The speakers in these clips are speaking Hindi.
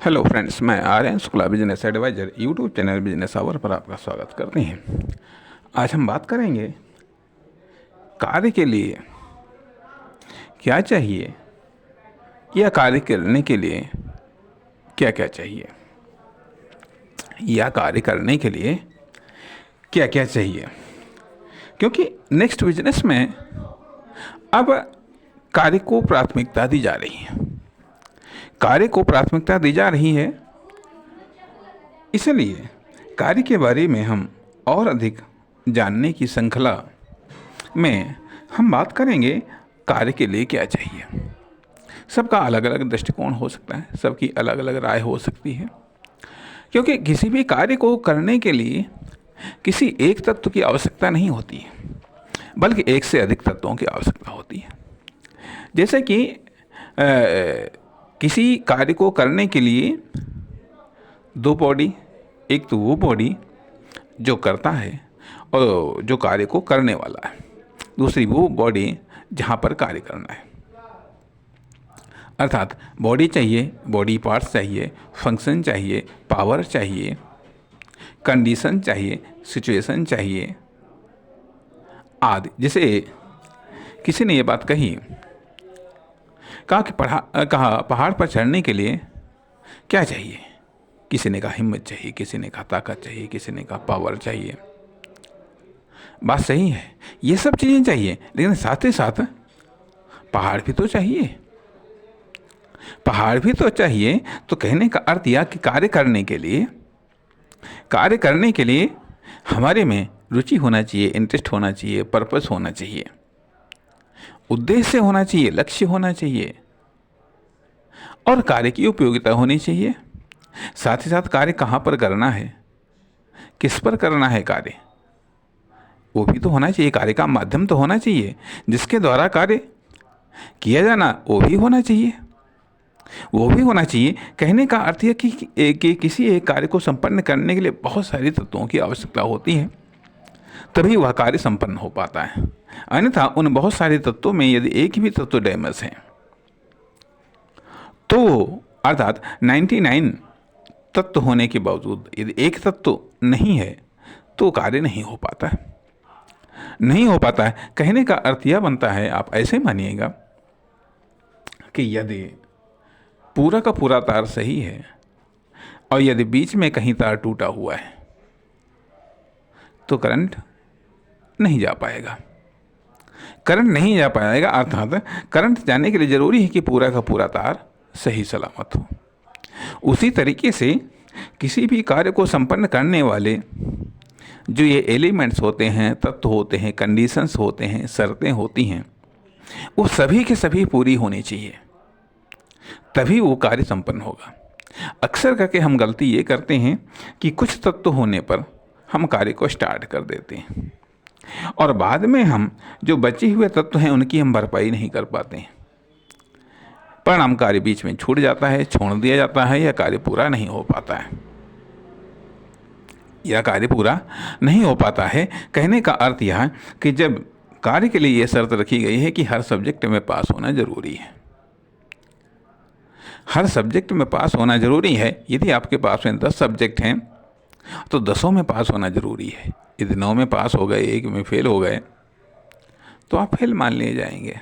हेलो फ्रेंड्स, मैं Aryan Shukla business adviser YouTube channel business hour पर आपका स्वागत करते हैं। आज हम बात करेंगे कार्य के लिए क्या चाहिए या कार्य करने के लिए क्या क्या चाहिए, या कार्य करने के लिए क्या क्या चाहिए। क्योंकि नेक्स्ट बिजनेस में अब कार्य को प्राथमिकता दी जा रही है, कार्य को प्राथमिकता दी जा रही है। इसलिए कार्य के बारे में हम और अधिक जानने की श्रृंखला में हम बात करेंगे कार्य के लिए क्या चाहिए। सबका अलग अलग दृष्टिकोण हो सकता है, सबकी अलग अलग राय हो सकती है, क्योंकि किसी भी कार्य को करने के लिए किसी एक तत्व की आवश्यकता नहीं होती है, बल्कि एक से अधिक तत्वों की आवश्यकता होती है। जैसे कि किसी कार्य को करने के लिए दो बॉडी, एक तो वो बॉडी जो करता है और जो कार्य को करने वाला है, दूसरी वो बॉडी जहाँ पर कार्य करना है। अर्थात बॉडी चाहिए, बॉडी पार्ट्स चाहिए, फंक्शन चाहिए, पावर चाहिए, कंडीशन चाहिए, सिचुएशन चाहिए आदि। जैसे किसी ने ये बात कही, कहा पहाड़ पर चढ़ने के लिए क्या चाहिए। किसी ने कहा हिम्मत चाहिए, किसी ने कहा ताकत चाहिए, किसी ने कहा पावर चाहिए। बात सही है, ये सब चीज़ें चाहिए, लेकिन साथ ही साथ पहाड़ भी तो चाहिए। पहाड़ भी तो चाहिए। तो कहने का अर्थ यह कि कार्य करने के लिए हमारे में रुचि होना चाहिए, इंटरेस्ट होना चाहिए, पर्पस होना चाहिए, उद्देश्य होना चाहिए, लक्ष्य होना चाहिए, और कार्य की उपयोगिता होनी चाहिए। साथ ही साथ कार्य कहाँ पर करना है, किस पर करना है कार्य, वो भी तो होना चाहिए। कार्य का माध्यम तो होना चाहिए, जिसके द्वारा कार्य किया जाना वो भी होना चाहिए, वो भी होना चाहिए। कहने का अर्थ यह कि किसी एक कार्य को संपन्न करने के लिए बहुत सारे तत्वों की आवश्यकता होती है, तभी वह कार्य संपन्न हो पाता है। अन्यथा उन बहुत सारे तत्वों में यदि एक भी तत्व डैमेज है तो अर्थात 99 तत्व होने के बावजूद यदि एक तत्व नहीं है तो कार्य नहीं हो पाता है, नहीं हो पाता है। कहने का अर्थ यह बनता है, आप ऐसे मानिएगा कि यदि पूरा का पूरा तार सही है और यदि बीच में कहीं तार टूटा हुआ है तो करंट नहीं जा पाएगा। करंट नहीं जा पाएगा अर्थात करंट जाने के लिए ज़रूरी है कि पूरा का पूरा तार सही सलामत हो। उसी तरीके से किसी भी कार्य को संपन्न करने वाले जो ये एलिमेंट्स होते हैं, तत्व होते हैं, कंडीशंस होते हैं, शर्तें होती हैं, वो सभी के सभी पूरी होनी चाहिए, तभी वो कार्य संपन्न होगा। अक्सर करके हम गलती ये करते हैं कि कुछ तत्व होने पर हम कार्य को स्टार्ट कर देते हैं और बाद में हम जो बचे हुए तत्व हैं उनकी हम भरपाई नहीं कर पाते हैं। परिणाम कार्य बीच में छूट जाता है, छोड़ दिया जाता है, या कार्य पूरा नहीं हो पाता है, या कार्य पूरा नहीं हो पाता है। कहने का अर्थ यह है कि जब कार्य के लिए यह शर्त रखी गई है कि हर सब्जेक्ट में पास होना जरूरी है, हर सब्जेक्ट में पास होना जरूरी है। यदि आपके पास में 10 सब्जेक्ट हैं तो 10 में पास होना जरूरी है। यदि 9 में पास हो गए, 1 में फेल हो गए तो आप फेल मान लिए जाएंगे।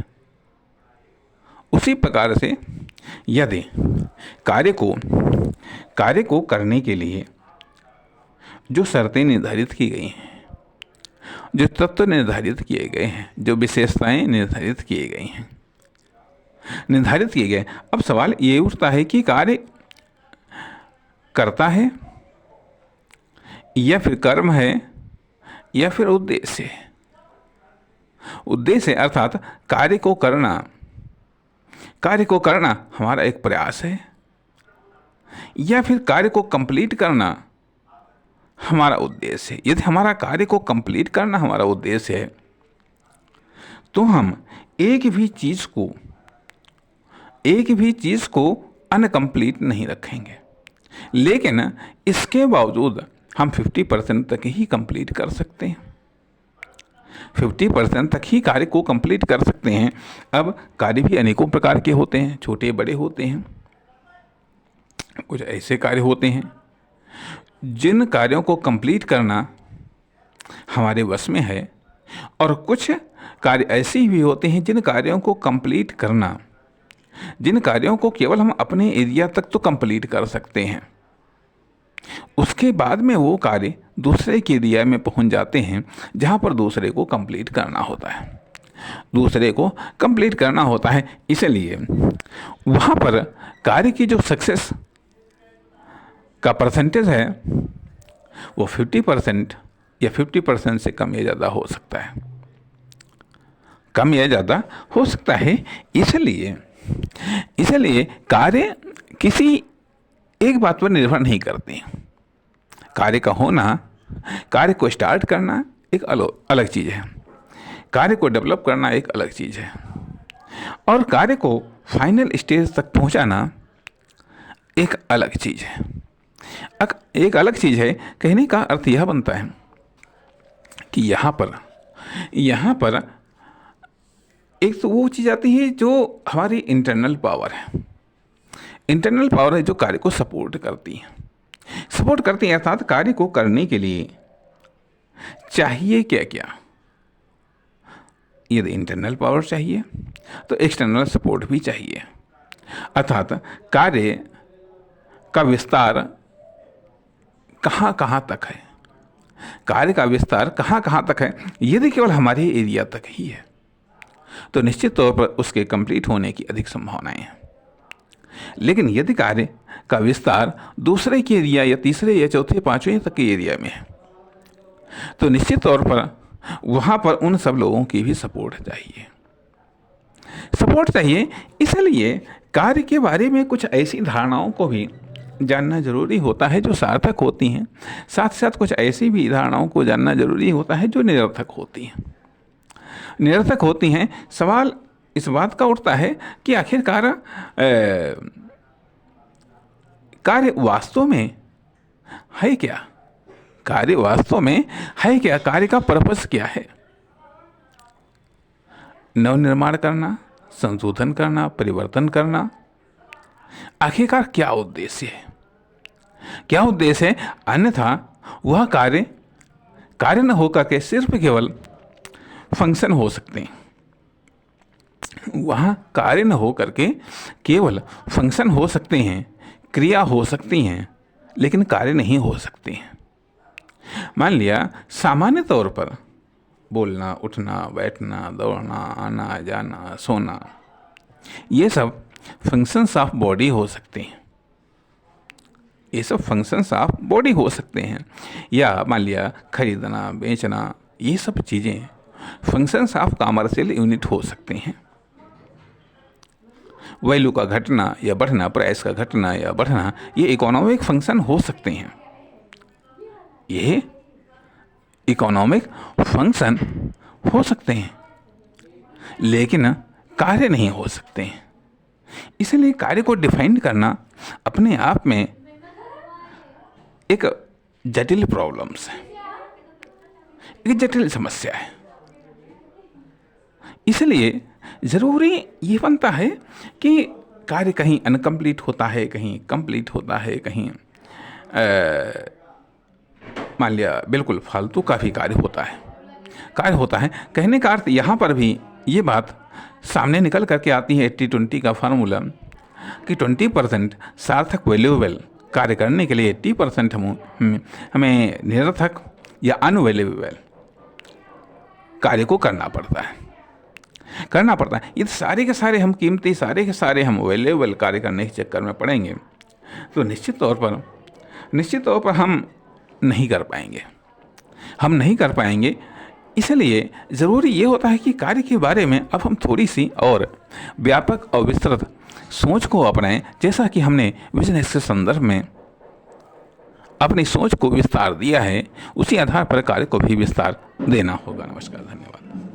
उसी प्रकार से यदि कार्य को करने के लिए जो शर्तें निर्धारित की गई हैं, जो तत्व निर्धारित किए गए हैं, जो विशेषताएं निर्धारित किए गए, अब सवाल ये उठता है कि कार्य करता है या फिर कर्म है या फिर उद्देश्य है। उद्देश्य अर्थात कार्य को करना हमारा एक प्रयास है, या फिर कार्य को कंप्लीट करना हमारा उद्देश्य है। यदि हमारा कार्य को कंप्लीट करना हमारा उद्देश्य है तो हम एक भी चीज़ को अनकम्प्लीट नहीं रखेंगे, लेकिन इसके बावजूद हम 50% तक ही कंप्लीट कर सकते हैं, 50% तक ही कार्य को कंप्लीट कर सकते हैं। अब कार्य भी अनेकों प्रकार के होते हैं, छोटे बड़े होते हैं, कुछ ऐसे कार्य होते हैं जिन कार्यों को कंप्लीट करना हमारे वश में है, और कुछ कार्य ऐसे भी होते हैं जिन कार्यों को कंप्लीट करना, जिन कार्यों को केवल हम अपने एरिया तक तो कंप्लीट कर सकते हैं, उसके बाद में वो कार्य दूसरे के एरिया में पहुंच जाते हैं जहां पर दूसरे को कंप्लीट करना होता है, दूसरे को कंप्लीट करना होता है। इसलिए वहाँ पर कार्य की जो सक्सेस का परसेंटेज है वो 50% या 50% से कम या ज़्यादा हो सकता है, कम या ज़्यादा हो सकता है। इसलिए कार्य किसी एक बात पर निर्भर नहीं करते। कार्य का होना, कार्य को स्टार्ट करना एक अलग चीज़ है, कार्य को डेवलप करना एक अलग चीज़ है, और कार्य को फाइनल स्टेज तक पहुंचाना एक अलग चीज़ है। एक अलग चीज़ है। कहने का अर्थ यह बनता है कि यहाँ पर एक तो वो चीज़ आती है जो हमारी इंटरनल पावर है। इंटरनल पावर है जो कार्य को सपोर्ट करती है, अर्थात कार्य को करने के लिए चाहिए क्या क्या। यदि इंटरनल पावर चाहिए तो एक्सटर्नल सपोर्ट भी चाहिए, अर्थात कार्य का विस्तार कहाँ कहाँ तक है, कार्य का विस्तार कहाँ कहाँ तक है। यदि केवल हमारे एरिया तक ही है तो निश्चित तौर पर उसके कंप्लीट होने की अधिक संभावनाएं हैं। लेकिन यदि कार्य का विस्तार दूसरे के एरिया या तीसरे या चौथे पांचवें तक के एरिया में है तो निश्चित तौर पर वहाँ पर उन सब लोगों की भी सपोर्ट चाहिए। इसलिए कार्य के बारे में कुछ ऐसी धारणाओं को भी जानना जरूरी होता है जो सार्थक होती हैं, साथ साथ कुछ ऐसी भी धारणाओं को जानना जरूरी होता है जो निरर्थक होती हैं। सवाल इस बात का उठता है कि आखिरकार कार्य वास्तव में है क्या, कार्य का पर्पस क्या है। नवनिर्माण करना, संशोधन करना, परिवर्तन करना, आखिरकार क्या उद्देश्य है। अन्यथा वह कार्य न होकर के सिर्फ केवल फंक्शन हो सकते हैं, वहाँ कार्य न हो करके केवल फंक्शन हो सकते हैं, क्रिया हो सकती हैं, लेकिन कार्य नहीं हो सकते हैं। मान लिया सामान्य तौर पर बोलना, उठना, बैठना, दौड़ना, आना जाना, सोना, ये सब फंक्शंस ऑफ बॉडी हो सकते हैं। या मान लिया खरीदना, बेचना, ये सब चीज़ें फंक्शंस ऑफ कॉमर्शियल यूनिट हो सकते हैं। वैल्यू का घटना या बढ़ना, प्राइस का घटना या बढ़ना, ये इकोनॉमिक फंक्शन हो सकते हैं। ये इकोनॉमिक फंक्शन हो सकते हैं, लेकिन कार्य नहीं हो सकते हैं। इसलिए कार्य को डिफाइन करना अपने आप में एक जटिल प्रॉब्लम्स है, एक जटिल समस्या है। इसलिए ज़रूरी ये बनता है कि कार्य कहीं अनकम्प्लीट होता है, कहीं कंप्लीट होता है, कहीं मान लिया बिल्कुल फालतू का भी कार्य होता है। कहने का अर्थ यहाँ पर भी ये बात सामने निकल करके आती है 80-20 का फार्मूला कि 20% सार्थक वैल्यूएबल कार्य करने के लिए 80% हमें निरर्थक या अनवैल्यूएबल कार्य को करना पड़ता है। ये सारे के सारे हम कीमती, सारे के सारे हम वैल्यूएबल कार्य करने के चक्कर में पड़ेंगे तो निश्चित तौर पर हम नहीं कर पाएंगे। इसलिए ज़रूरी ये होता है कि कार्य के बारे में अब हम थोड़ी सी और व्यापक और विस्तृत सोच को अपनाएं, जैसा कि हमने बिजनेस के संदर्भ में अपनी सोच को विस्तार दिया है, उसी आधार पर कार्य को भी विस्तार देना होगा। नमस्कार, धन्यवाद।